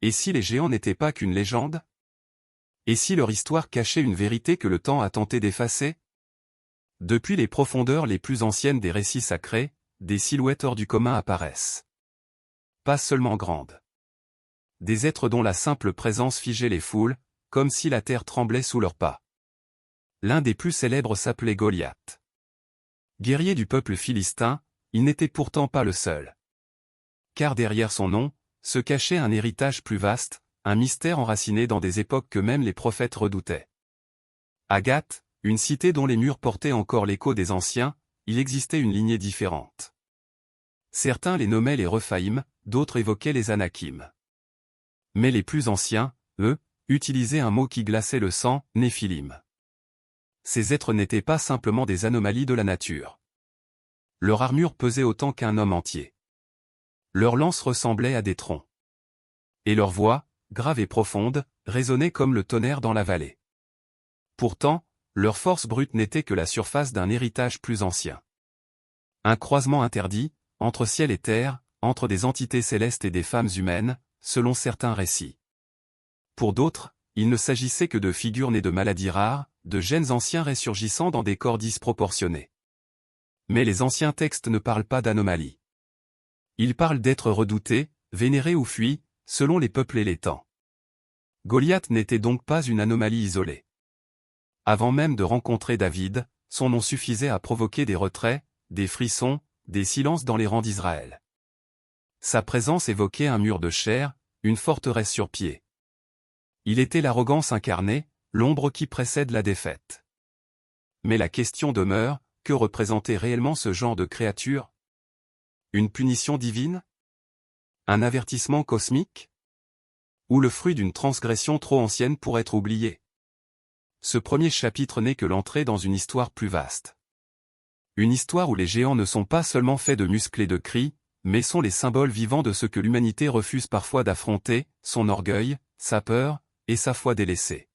Et si les géants n'étaient pas qu'une légende? Et si leur histoire cachait une vérité que le temps a tenté d'effacer? Depuis les profondeurs les plus anciennes des récits sacrés, des silhouettes hors du commun apparaissent. Pas seulement grandes. Des êtres dont la simple présence figeait les foules, comme si la terre tremblait sous leurs pas. L'un des plus célèbres s'appelait Goliath. Guerrier du peuple philistin, il n'était pourtant pas le seul. Car derrière son nom, se cachait un héritage plus vaste, un mystère enraciné dans des époques que même les prophètes redoutaient. À Gath, une cité dont les murs portaient encore l'écho des anciens, il existait une lignée différente. Certains les nommaient les Rephaïm, d'autres évoquaient les Anakim. Mais les plus anciens, eux, utilisaient un mot qui glaçait le sang, Néphilim. Ces êtres n'étaient pas simplement des anomalies de la nature. Leur armure pesait autant qu'un homme entier. Leurs lances ressemblaient à des troncs. Et leur voix, grave et profonde, résonnait comme le tonnerre dans la vallée. Pourtant, leur force brute n'était que la surface d'un héritage plus ancien. Un croisement interdit, entre ciel et terre, entre des entités célestes et des femmes humaines, selon certains récits. Pour d'autres, il ne s'agissait que de figures nées de maladies rares, de gènes anciens ressurgissant dans des corps disproportionnés. Mais les anciens textes ne parlent pas d'anomalies. Ils parlent d'êtres redoutés, vénérés ou fuis, selon les peuples et les temps. Goliath n'était donc pas une anomalie isolée. Avant même de rencontrer David, son nom suffisait à provoquer des retraits, des frissons, des silences dans les rangs d'Israël. Sa présence évoquait un mur de chair, une forteresse sur pied. Il était l'arrogance incarnée, l'ombre qui précède la défaite. Mais la question demeure, que représentait réellement ce genre de créature? Une punition divine? Un avertissement cosmique? Ou le fruit d'une transgression trop ancienne pour être oubliée? Ce premier chapitre n'est que l'entrée dans une histoire plus vaste. Une histoire où les géants ne sont pas seulement faits de muscles et de cris, mais sont les symboles vivants de ce que l'humanité refuse parfois d'affronter, son orgueil, sa peur, et sa foi délaissée.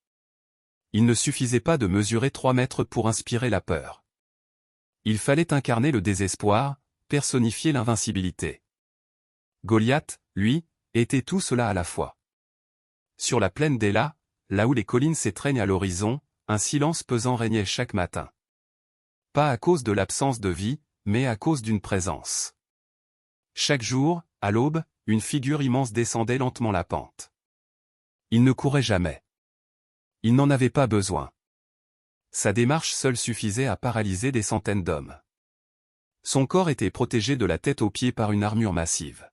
Il ne suffisait pas de mesurer 3 mètres pour inspirer la peur. Il fallait incarner le désespoir, personnifier l'invincibilité. Goliath, lui, était tout cela à la fois. Sur la plaine d'Éla, là où les collines s'étreignent à l'horizon, un silence pesant régnait chaque matin. Pas à cause de l'absence de vie, mais à cause d'une présence. Chaque jour, à l'aube, une figure immense descendait lentement la pente. Il ne courait jamais. Il n'en avait pas besoin. Sa démarche seule suffisait à paralyser des centaines d'hommes. Son corps était protégé de la tête aux pieds par une armure massive.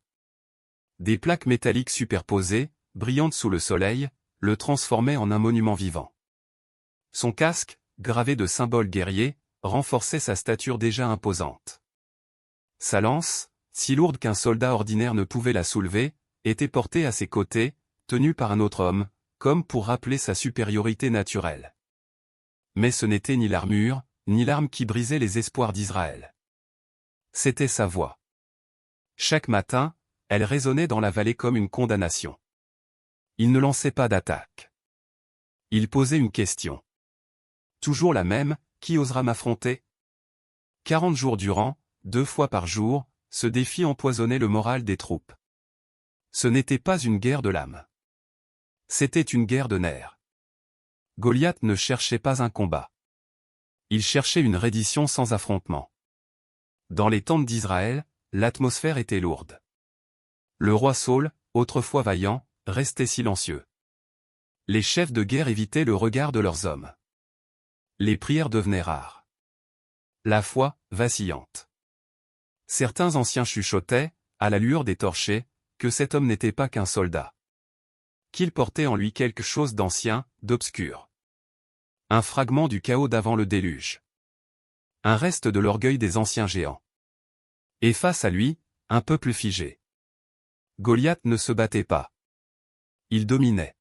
Des plaques métalliques superposées, brillantes sous le soleil, le transformaient en un monument vivant. Son casque, gravé de symboles guerriers, renforçait sa stature déjà imposante. Sa lance, si lourde qu'un soldat ordinaire ne pouvait la soulever, était portée à ses côtés, tenue par un autre homme, comme pour rappeler sa supériorité naturelle. Mais ce n'était ni l'armure, ni l'arme qui brisait les espoirs d'Israël. C'était sa voix. Chaque matin, elle résonnait dans la vallée comme une condamnation. Il ne lançait pas d'attaque. Il posait une question. Toujours la même, qui osera m'affronter? 40 jours durant, 2 fois par jour, ce défi empoisonnait le moral des troupes. Ce n'était pas une guerre de l'âme. C'était une guerre de nerfs. Goliath ne cherchait pas un combat. Il cherchait une reddition sans affrontement. Dans les tentes d'Israël, l'atmosphère était lourde. Le roi Saül, autrefois vaillant, restait silencieux. Les chefs de guerre évitaient le regard de leurs hommes. Les prières devenaient rares. La foi, vacillante. Certains anciens chuchotaient, à la lueur des torchers, que cet homme n'était pas qu'un soldat. Qu'il portait en lui quelque chose d'ancien, d'obscur. Un fragment du chaos d'avant le déluge. Un reste de l'orgueil des anciens géants. Et face à lui, un peuple figé. Goliath ne se battait pas. Il dominait.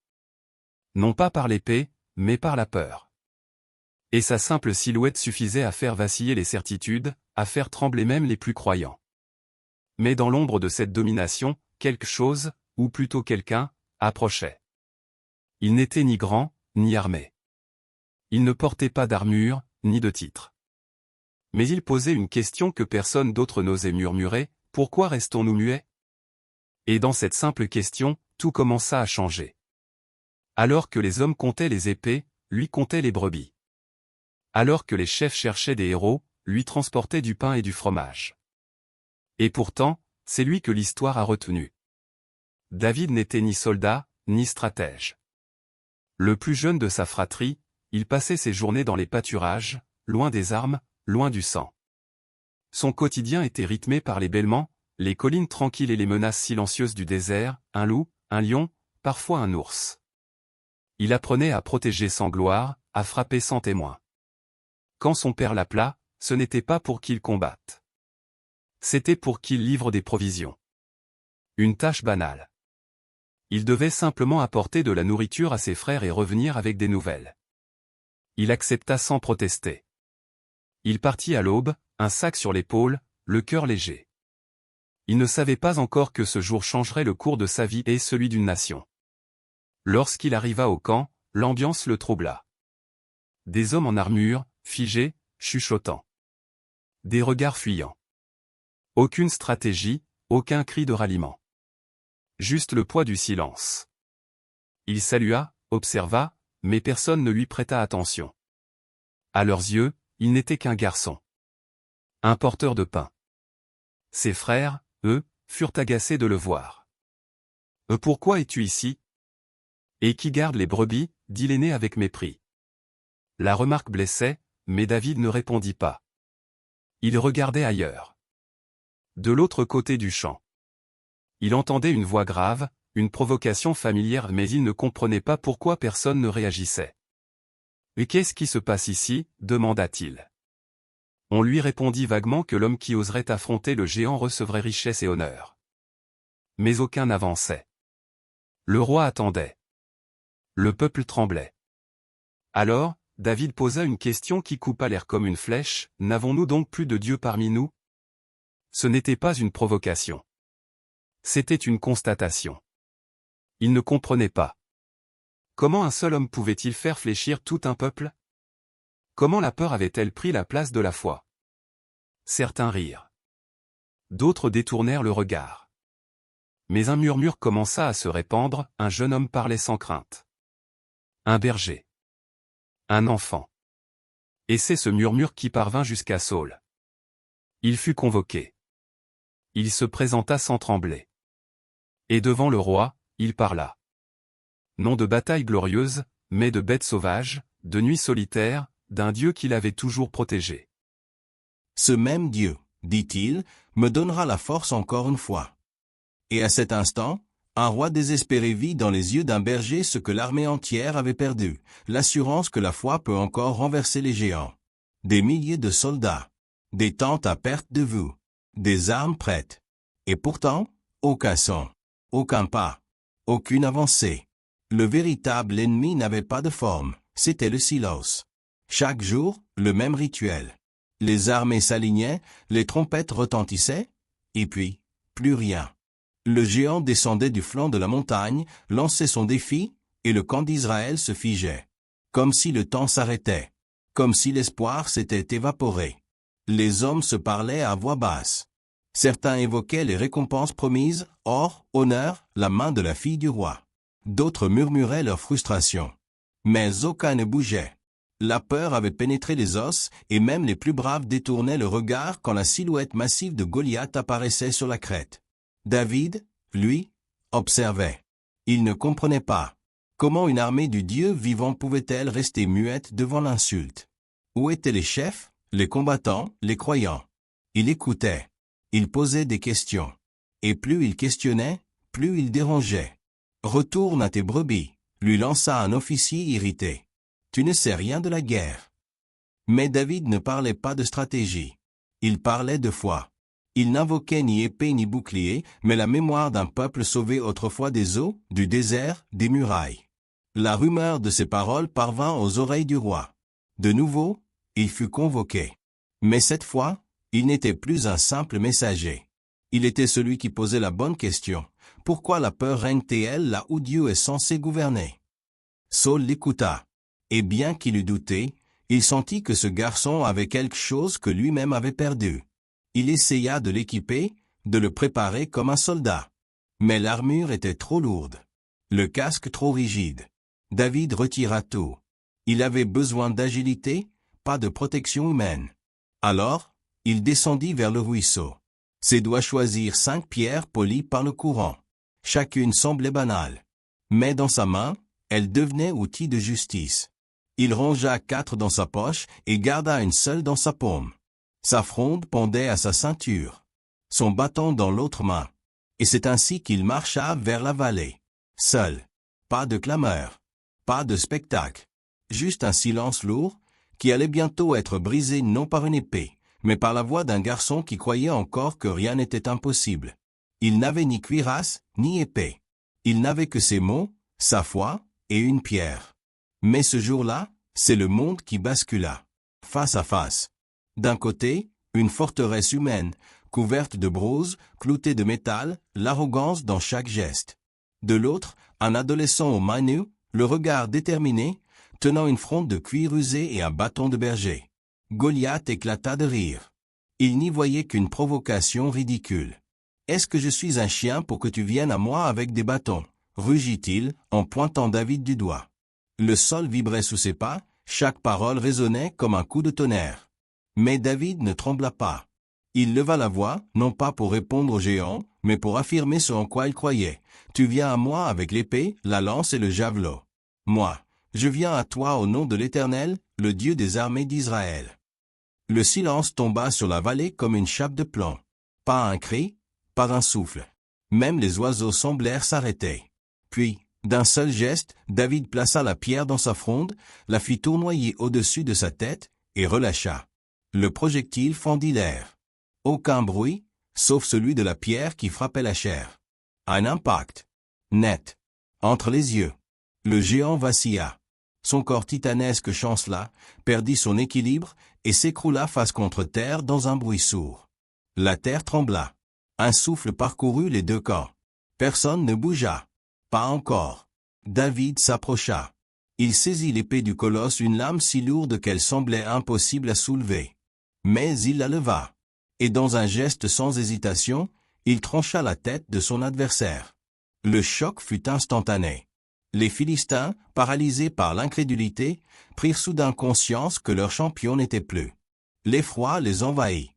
Non pas par l'épée, mais par la peur. Et sa simple silhouette suffisait à faire vaciller les certitudes, à faire trembler même les plus croyants. Mais dans l'ombre de cette domination, quelque chose, ou plutôt quelqu'un, approchait. Il n'était ni grand, ni armé. Il ne portait pas d'armure, ni de titre. Mais il posait une question que personne d'autre n'osait murmurer, pourquoi restons-nous muets? Et dans cette simple question, tout commença à changer. Alors que les hommes comptaient les épées, lui comptait les brebis. Alors que les chefs cherchaient des héros, lui transportait du pain et du fromage. Et pourtant, c'est lui que l'histoire a retenu. David n'était ni soldat, ni stratège. Le plus jeune de sa fratrie, il passait ses journées dans les pâturages, loin des armes, loin du sang. Son quotidien était rythmé par les bêlements, les collines tranquilles et les menaces silencieuses du désert, un loup, un lion, parfois un ours. Il apprenait à protéger sans gloire, à frapper sans témoin. Quand son père l'appela, ce n'était pas pour qu'il combatte. C'était pour qu'il livre des provisions. Une tâche banale. Il devait simplement apporter de la nourriture à ses frères et revenir avec des nouvelles. Il accepta sans protester. Il partit à l'aube, un sac sur l'épaule, le cœur léger. Il ne savait pas encore que ce jour changerait le cours de sa vie et celui d'une nation. Lorsqu'il arriva au camp, l'ambiance le troubla. Des hommes en armure, figés, chuchotant. Des regards fuyants. Aucune stratégie, aucun cri de ralliement. Juste le poids du silence. Il salua, observa, mais personne ne lui prêta attention. À leurs yeux, il n'était qu'un garçon. Un porteur de pain. Ses frères, eux, furent agacés de le voir. « Pourquoi es-tu ici ? Et qui garde les brebis ?» dit l'aîné avec mépris. La remarque blessait, mais David ne répondit pas. Il regardait ailleurs. De l'autre côté du champ. Il entendait une voix grave, une provocation familière mais il ne comprenait pas pourquoi personne ne réagissait. « Et qu'est-ce qui se passe ici ?» demanda-t-il. On lui répondit vaguement que l'homme qui oserait affronter le géant recevrait richesse et honneur. Mais aucun n'avançait. Le roi attendait. Le peuple tremblait. Alors, David posa une question qui coupa l'air comme une flèche, « N'avons-nous donc plus de Dieu parmi nous ?» Ce n'était pas une provocation. C'était une constatation. Il ne comprenait pas. Comment un seul homme pouvait-il faire fléchir tout un peuple? Comment la peur avait-elle pris la place de la foi? Certains rirent. D'autres détournèrent le regard. Mais un murmure commença à se répandre, un jeune homme parlait sans crainte. Un berger. Un enfant. Et c'est ce murmure qui parvint jusqu'à Saül. Il fut convoqué. Il se présenta sans trembler. Et devant le roi, il parla. Non de bataille glorieuse, mais de bêtes sauvages, de nuits solitaires, d'un Dieu qui l'avait toujours protégé. Ce même Dieu, dit-il, me donnera la force encore une fois. Et à cet instant, un roi désespéré vit dans les yeux d'un berger ce que l'armée entière avait perdu, l'assurance que la foi peut encore renverser les géants. Des milliers de soldats, des tentes à perte de vue, des armes prêtes. Et pourtant, aucun son, aucun pas, aucune avancée. Le véritable ennemi n'avait pas de forme, c'était le silence. Chaque jour, le même rituel. Les armées s'alignaient, les trompettes retentissaient, et puis, plus rien. Le géant descendait du flanc de la montagne, lançait son défi, et le camp d'Israël se figeait. Comme si le temps s'arrêtait. Comme si l'espoir s'était évaporé. Les hommes se parlaient à voix basse. Certains évoquaient les récompenses promises, or, honneur, la main de la fille du roi. D'autres murmuraient leur frustration. Mais aucun ne bougeait. La peur avait pénétré les os, et même les plus braves détournaient le regard quand la silhouette massive de Goliath apparaissait sur la crête. David, lui, observait. Il ne comprenait pas. Comment une armée du Dieu vivant pouvait-elle rester muette devant l'insulte? Où étaient les chefs, les combattants, les croyants? Il écoutait. Il posait des questions. Et plus il questionnait, plus il dérangeait. « Retourne à tes brebis », lui lança un officier irrité. « Tu ne sais rien de la guerre. » Mais David ne parlait pas de stratégie. Il parlait de foi. Il n'invoquait ni épée ni bouclier, mais la mémoire d'un peuple sauvé autrefois des eaux, du désert, des murailles. La rumeur de ces paroles parvint aux oreilles du roi. De nouveau, il fut convoqué. Mais cette fois, il n'était plus un simple messager. Il était celui qui posait la bonne question. Pourquoi la peur règne-t-elle là où Dieu est censé gouverner? Saül l'écouta. Et bien qu'il eût douté, il sentit que ce garçon avait quelque chose que lui-même avait perdu. Il essaya de l'équiper, de le préparer comme un soldat. Mais l'armure était trop lourde. Le casque trop rigide. David retira tout. Il avait besoin d'agilité, pas de protection humaine. Alors, il descendit vers le ruisseau. Ses doigts choisirent 5 pierres polies par le courant. Chacune semblait banale. Mais dans sa main, elle devenait outil de justice. Il rangea 4 dans sa poche et garda une seule dans sa paume. Sa fronde pendait à sa ceinture. Son bâton dans l'autre main. Et c'est ainsi qu'il marcha vers la vallée. Seul. Pas de clameur. Pas de spectacle. Juste un silence lourd, qui allait bientôt être brisé non par une épée, mais par la voix d'un garçon qui croyait encore que rien n'était impossible. Il n'avait ni cuirasse, ni épée. Il n'avait que ses mots, sa foi, et une pierre. Mais ce jour-là, c'est le monde qui bascula. Face à face. D'un côté, une forteresse humaine, couverte de bronze, cloutée de métal, l'arrogance dans chaque geste. De l'autre, un adolescent aux mains nues, le regard déterminé, tenant une fronde de cuir usé et un bâton de berger. Goliath éclata de rire. Il n'y voyait qu'une provocation ridicule. « Est-ce que je suis un chien pour que tu viennes à moi avec des bâtons ?» rugit-il, en pointant David du doigt. Le sol vibrait sous ses pas, chaque parole résonnait comme un coup de tonnerre. Mais David ne trembla pas. Il leva la voix, non pas pour répondre au géant, mais pour affirmer ce en quoi il croyait. « Tu viens à moi avec l'épée, la lance et le javelot. Moi, je viens à toi au nom de l'Éternel, le Dieu des armées d'Israël. » Le silence tomba sur la vallée comme une chape de plomb. Pas un cri, pas un souffle. Même les oiseaux semblèrent s'arrêter. Puis, d'un seul geste, David plaça la pierre dans sa fronde, la fit tournoyer au-dessus de sa tête, et relâcha. Le projectile fendit l'air. Aucun bruit, sauf celui de la pierre qui frappait la chair. Un impact. Net. Entre les yeux. Le géant vacilla. Son corps titanesque chancela, perdit son équilibre, et s'écroula face contre terre dans un bruit sourd. La terre trembla. Un souffle parcourut les deux camps. Personne ne bougea. Pas encore. David s'approcha. Il saisit l'épée du colosse, une lame si lourde qu'elle semblait impossible à soulever. Mais il la leva. Et dans un geste sans hésitation, il trancha la tête de son adversaire. Le choc fut instantané. Les Philistins, paralysés par l'incrédulité, prirent soudain conscience que leur champion n'était plus. L'effroi les envahit.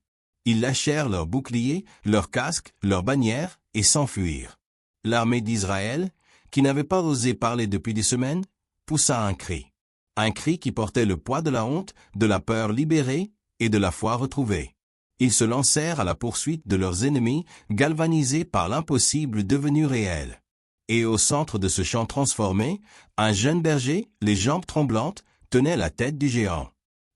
Ils lâchèrent leurs boucliers, leurs casques, leurs bannières, et s'enfuirent. L'armée d'Israël, qui n'avait pas osé parler depuis des semaines, poussa un cri. Un cri qui portait le poids de la honte, de la peur libérée et de la foi retrouvée. Ils se lancèrent à la poursuite de leurs ennemis, galvanisés par l'impossible devenu réel. Et au centre de ce champ transformé, un jeune berger, les jambes tremblantes, tenait la tête du géant.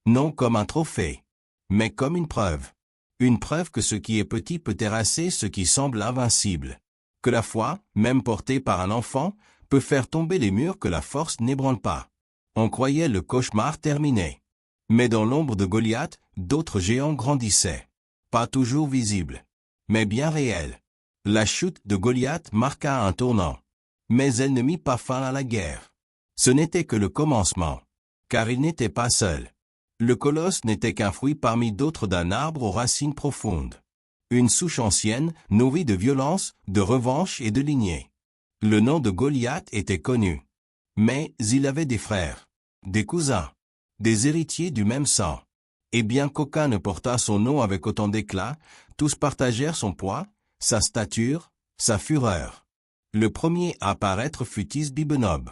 Non comme un trophée, mais comme une preuve. Une preuve que ce qui est petit peut terrasser ce qui semble invincible. Que la foi, même portée par un enfant, peut faire tomber les murs que la force n'ébranle pas. On croyait le cauchemar terminé. Mais dans l'ombre de Goliath, d'autres géants grandissaient. Pas toujours visibles, mais bien réels. La chute de Goliath marqua un tournant. Mais elle ne mit pas fin à la guerre. Ce n'était que le commencement. Car il n'était pas seul. Le colosse n'était qu'un fruit parmi d'autres d'un arbre aux racines profondes. Une souche ancienne, nourrie de violence, de revanche et de lignée. Le nom de Goliath était connu. Mais il avait des frères, des cousins, des héritiers du même sang. Et bien qu'aucun ne portât son nom avec autant d'éclat, tous partagèrent son poids, sa stature, sa fureur. Le premier à apparaître fut Isbi-Benob.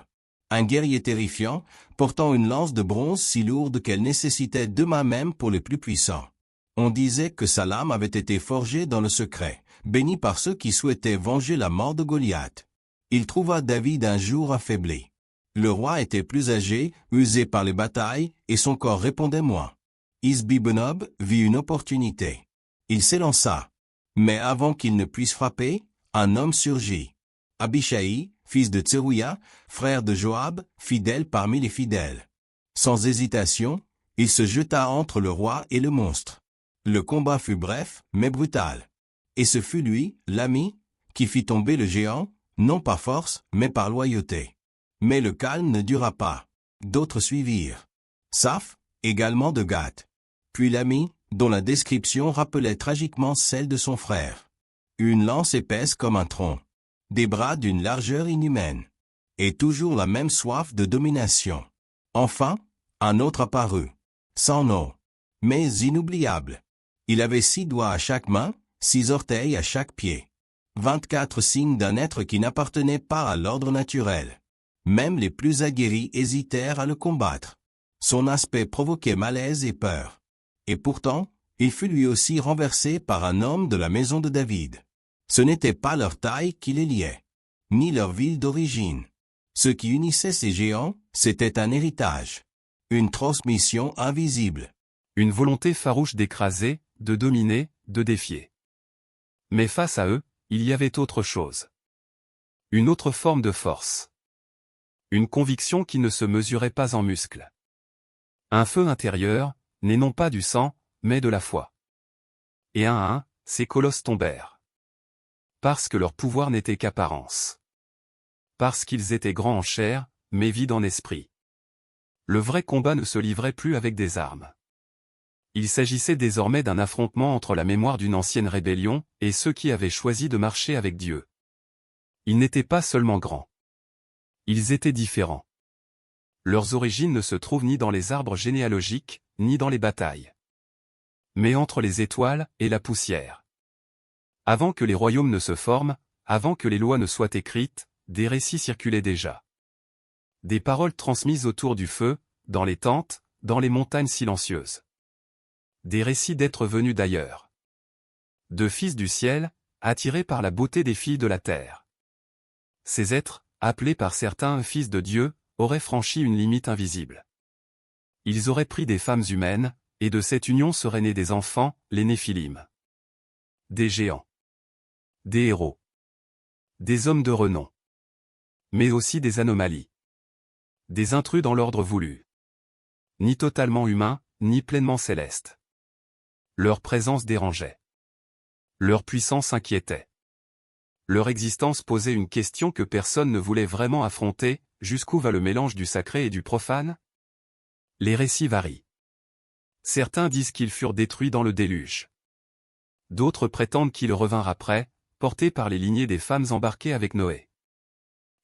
Un guerrier terrifiant, portant une lance de bronze si lourde qu'elle nécessitait 2 mains même pour les plus puissants. On disait que sa lame avait été forgée dans le secret, béni par ceux qui souhaitaient venger la mort de Goliath. Il trouva David un jour affaibli. Le roi était plus âgé, usé par les batailles, et son corps répondait moins. Isbi-Benob vit une opportunité. Il s'élança. Mais avant qu'il ne puisse frapper, un homme surgit. Abishai, fils de Tserouïa, frère de Joab, fidèle parmi les fidèles. Sans hésitation, il se jeta entre le roi et le monstre. Le combat fut bref, mais brutal. Et ce fut lui, l'ami, qui fit tomber le géant, non par force, mais par loyauté. Mais le calme ne dura pas. D'autres suivirent. Saph, également de Gath. Puis l'ami, dont la description rappelait tragiquement celle de son frère. Une lance épaisse comme un tronc. des bras d'une largeur inhumaine, et toujours la même soif de domination. Enfin, un autre apparut, sans nom, mais inoubliable. Il avait 6 doigts à chaque main, 6 orteils à chaque pied. 24 signes d'un être qui n'appartenait pas à l'ordre naturel. Même les plus aguerris hésitèrent à le combattre. Son aspect provoquait malaise et peur. Et pourtant, il fut lui aussi renversé par un homme de la maison de David. Ce n'était pas leur taille qui les liait, ni leur ville d'origine. Ce qui unissait ces géants, c'était un héritage, une transmission invisible. Une volonté farouche d'écraser, de dominer, de défier. Mais face à eux, il y avait autre chose. Une autre forme de force. Une conviction qui ne se mesurait pas en muscles. Un feu intérieur, né non pas du sang, mais de la foi. Et un à un, ces colosses tombèrent. Parce que leur pouvoir n'était qu'apparence. Parce qu'ils étaient grands en chair, mais vides en esprit. Le vrai combat ne se livrait plus avec des armes. Il s'agissait désormais d'un affrontement entre la mémoire d'une ancienne rébellion et ceux qui avaient choisi de marcher avec Dieu. Ils n'étaient pas seulement grands. Ils étaient différents. Leurs origines ne se trouvent ni dans les arbres généalogiques, ni dans les batailles. Mais entre les étoiles et la poussière. Avant que les royaumes ne se forment, avant que les lois ne soient écrites, des récits circulaient déjà. Des paroles transmises autour du feu, dans les tentes, dans les montagnes silencieuses. Des récits d'êtres venus d'ailleurs. De fils du ciel, attirés par la beauté des filles de la terre. Ces êtres, appelés par certains fils de Dieu, auraient franchi une limite invisible. Ils auraient pris des femmes humaines, et de cette union seraient nés des enfants, les Néphilim. Des géants. Des héros. Des hommes de renom. Mais aussi des anomalies. Des intrus dans l'ordre voulu. Ni totalement humains, ni pleinement célestes. Leur présence dérangeait. Leur puissance inquiétait. Leur existence posait une question que personne ne voulait vraiment affronter: jusqu'où va le mélange du sacré et du profane? Les récits varient. Certains disent qu'ils furent détruits dans le déluge. D'autres prétendent qu'ils revinrent après, portés par les lignées des femmes embarquées avec Noé.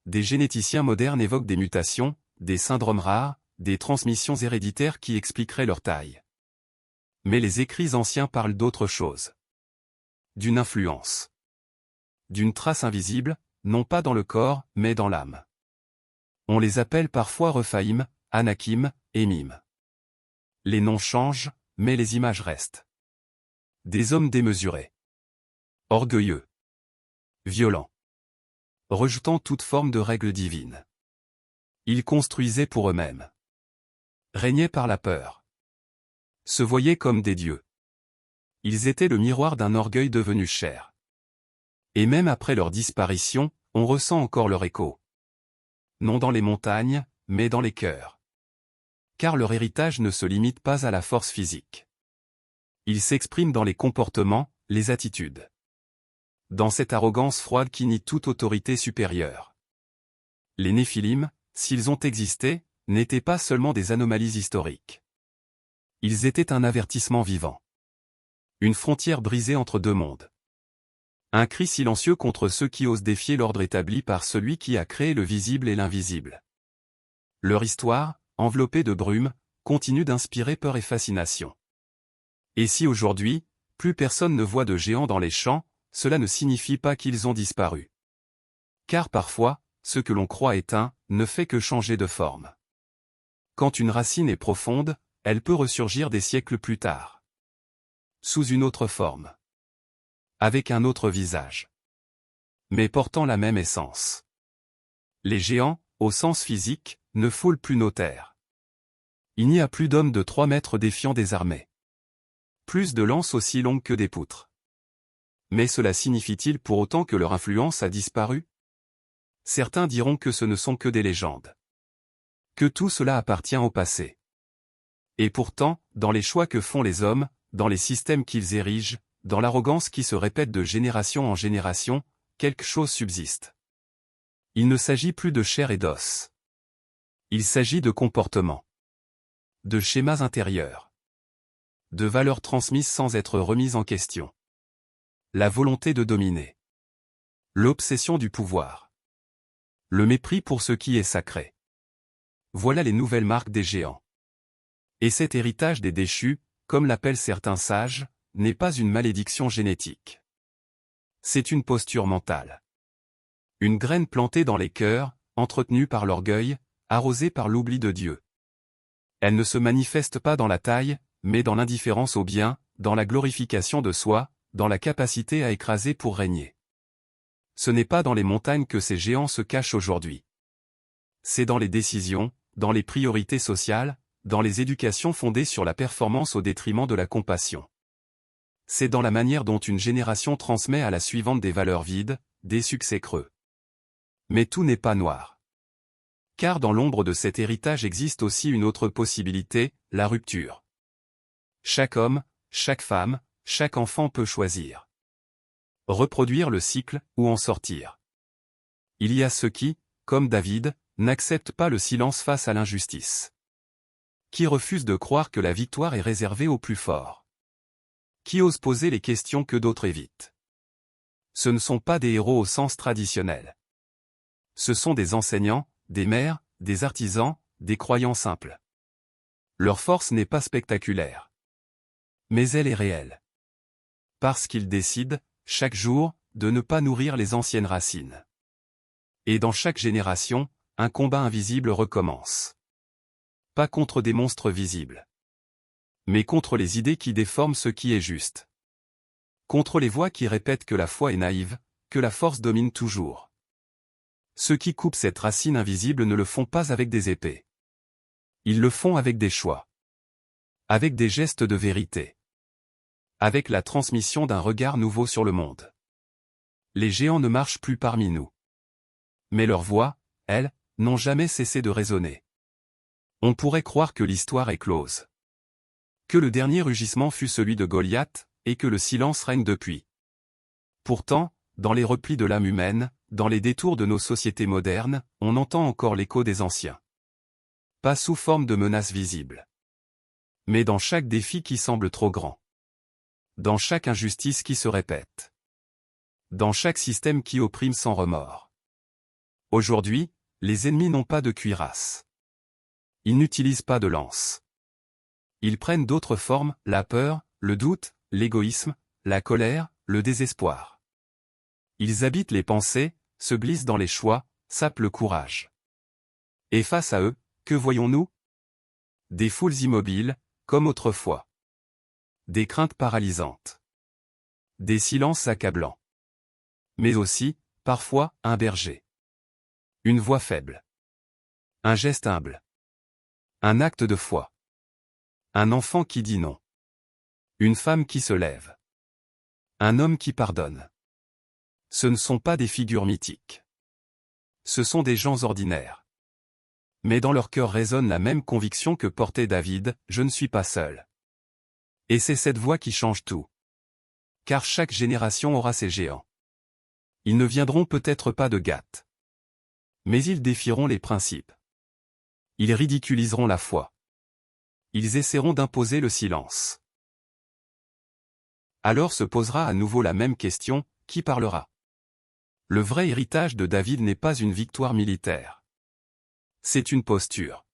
Des généticiens modernes évoquent des mutations, des syndromes rares, des transmissions héréditaires qui expliqueraient leur taille. Mais les écrits anciens parlent d'autre chose. D'une influence. D'une trace invisible, non pas dans le corps, mais dans l'âme. On les appelle parfois Rephaïm, Anakim, et Mim. Les noms changent, mais les images restent. Des hommes démesurés. Orgueilleux. Violents. Rejetant toute forme de règle divine. Ils construisaient pour eux-mêmes. Régnaient par la peur. Se voyaient comme des dieux. Ils étaient le miroir d'un orgueil devenu chair. Et même après leur disparition, on ressent encore leur écho. Non dans les montagnes, mais dans les cœurs. Car leur héritage ne se limite pas à la force physique. Il s'exprime dans les comportements, les attitudes. Dans cette arrogance froide qui nie toute autorité supérieure. Les Néphilim, s'ils ont existé, n'étaient pas seulement des anomalies historiques. Ils étaient un avertissement vivant. Une frontière brisée entre deux mondes. Un cri silencieux contre ceux qui osent défier l'ordre établi par celui qui a créé le visible et l'invisible. Leur histoire, enveloppée de brume, continue d'inspirer peur et fascination. Et si aujourd'hui, plus personne ne voit de géants dans les champs, cela ne signifie pas qu'ils ont disparu. Car parfois, ce que l'on croit éteint, ne fait que changer de forme. Quand une racine est profonde, elle peut ressurgir des siècles plus tard. Sous une autre forme. Avec un autre visage. Mais portant la même essence. Les géants, au sens physique, ne foulent plus nos terres. Il n'y a plus d'hommes de 3 mètres défiant des armées. Plus de lances aussi longues que des poutres. Mais cela signifie-t-il pour autant que leur influence a disparu? Certains diront que ce ne sont que des légendes. Que tout cela appartient au passé. Et pourtant, dans les choix que font les hommes, dans les systèmes qu'ils érigent, dans l'arrogance qui se répète de génération en génération, quelque chose subsiste. Il ne s'agit plus de chair et d'os. Il s'agit de comportements. De schémas intérieurs. De valeurs transmises sans être remises en question. La volonté de dominer. L'obsession du pouvoir. Le mépris pour ce qui est sacré. Voilà les nouvelles marques des géants. Et cet héritage des déchus, comme l'appellent certains sages, n'est pas une malédiction génétique. C'est une posture mentale. Une graine plantée dans les cœurs, entretenue par l'orgueil, arrosée par l'oubli de Dieu. Elle ne se manifeste pas dans la taille, mais dans l'indifférence au bien, dans la glorification de soi, dans la capacité à écraser pour régner. Ce n'est pas dans les montagnes que ces géants se cachent aujourd'hui. C'est dans les décisions, dans les priorités sociales, dans les éducations fondées sur la performance au détriment de la compassion. C'est dans la manière dont une génération transmet à la suivante des valeurs vides, des succès creux. Mais tout n'est pas noir. Car dans l'ombre de cet héritage existe aussi une autre possibilité, la rupture. Chaque homme, chaque femme, chaque enfant peut choisir. Reproduire le cycle, ou en sortir. Il y a ceux qui, comme David, n'acceptent pas le silence face à l'injustice. Qui refusent de croire que la victoire est réservée aux plus forts. Qui osent poser les questions que d'autres évitent. Ce ne sont pas des héros au sens traditionnel. Ce sont des enseignants, des maires, des artisans, des croyants simples. Leur force n'est pas spectaculaire. Mais elle est réelle. Parce qu'ils décident, chaque jour, de ne pas nourrir les anciennes racines. Et dans chaque génération, un combat invisible recommence. Pas contre des monstres visibles. Mais contre les idées qui déforment ce qui est juste. Contre les voix qui répètent que la foi est naïve, que la force domine toujours. Ceux qui coupent cette racine invisible ne le font pas avec des épées. Ils le font avec des choix. Avec des gestes de vérité. Avec la transmission d'un regard nouveau sur le monde. Les géants ne marchent plus parmi nous. Mais leurs voix, elles, n'ont jamais cessé de résonner. On pourrait croire que l'histoire est close. Que le dernier rugissement fut celui de Goliath, et que le silence règne depuis. Pourtant, dans les replis de l'âme humaine, dans les détours de nos sociétés modernes, on entend encore l'écho des anciens. Pas sous forme de menaces visibles. Mais dans chaque défi qui semble trop grand. Dans chaque injustice qui se répète. Dans chaque système qui opprime sans remords. Aujourd'hui, les ennemis n'ont pas de cuirasse. Ils n'utilisent pas de lance. Ils prennent d'autres formes, la peur, le doute, l'égoïsme, la colère, le désespoir. Ils habitent les pensées, se glissent dans les choix, sapent le courage. Et face à eux, que voyons-nous? Des foules immobiles, comme autrefois. Des craintes paralysantes. Des silences accablants. Mais aussi, parfois, un berger. Une voix faible. Un geste humble. Un acte de foi. Un enfant qui dit non. Une femme qui se lève. Un homme qui pardonne. Ce ne sont pas des figures mythiques. Ce sont des gens ordinaires. Mais dans leur cœur résonne la même conviction que portait David, je ne suis pas seul. Et c'est cette voix qui change tout. Car chaque génération aura ses géants. Ils ne viendront peut-être pas de Gath. Mais ils défieront les principes. Ils ridiculiseront la foi. Ils essaieront d'imposer le silence. Alors se posera à nouveau la même question, qui parlera? Le vrai héritage de David n'est pas une victoire militaire. C'est une posture.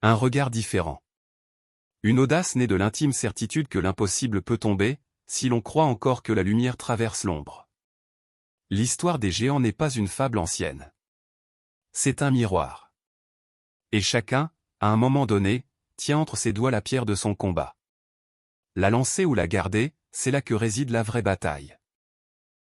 Un regard différent. Une audace née de l'intime certitude que l'impossible peut tomber, si l'on croit encore que la lumière traverse l'ombre. L'histoire des géants n'est pas une fable ancienne. C'est un miroir. Et chacun, à un moment donné, tient entre ses doigts la pierre de son combat. La lancer ou la garder, c'est là que réside la vraie bataille.